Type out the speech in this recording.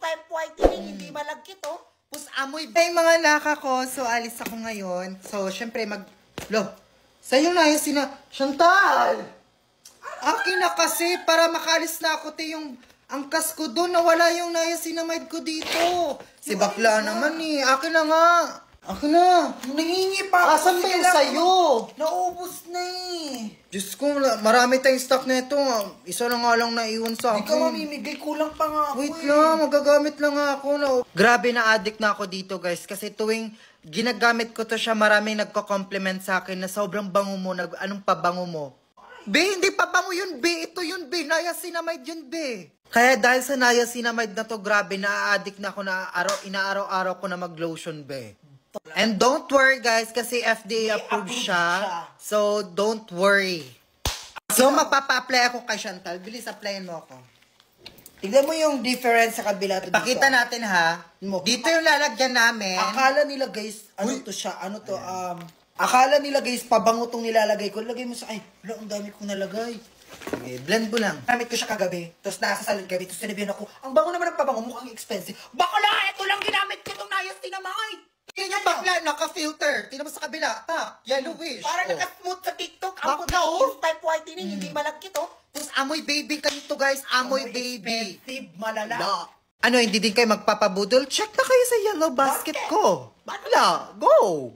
type whitening, hindi malagkit, oh. Tapos amoy. Hey mga naka ko, so alis ako ngayon. So, syempre sa'yo na yung Chantal! Akin na kasi, para makalis na ako, yung angkas ko doon, nawala yung niacinamide ko dito. Si bakla naman eh, akin na nga. Akin na. Nangingi pa ako. Asan ba yung sa'yo? Naubos na eh. Diyos ko, marami tayong stock na ito. Isa na nga lang naiwan sa akin. Di ka mamimigay, kulang pa nga ako. Wait lang, magagamit lang nga ako. No. Grabe na addict na ako dito guys. Kasi tuwing ginagamit ko to siya, maraming nagko-compliment sa akin na sobrang bango mo. Anong pabango mo? Be, hindi pabango yun, be. Ito yun, be. Niacinamide yun, be. Kaya dahil sa niacinamide na to, grabe, na-addict na ako na inaaraw-araw ko na mag-lotion, be. And don't worry guys, kasi FDA approved siya. So, don't worry. So, magpapa-apply ako kay Chantal. Bilis, applyin mo ako. Tignan mo yung difference sa kabila to. Pakita natin ha. Dito yung lalagyan namin. Akala nila guys, akala nila guys, pabango tong nilalagay ko. Lagay mo sa, wala, ang dami kong nalagay. Okay, blend mo lang. Gamit ko siya kagabi, tapos nasa salon gabi, tapos sinabihan ako, ang bango naman ng pabango, mukhang expensive. Bakla, ito lang ginamit ko itong niacinamide. Tingnan bakla, naka-filter. Tingnan mo sa kabila. Yellowish. Para naka-smooth sa TikTok. Ang Bakla, oh. type whitening, hindi malagkit, oh. Tapos amoy baby kanito guys. Amoy baby. Expensive, malala. Ano, hindi din kayo magpapabudol? Check na kayo sa yellow basket ko. Bakla, go!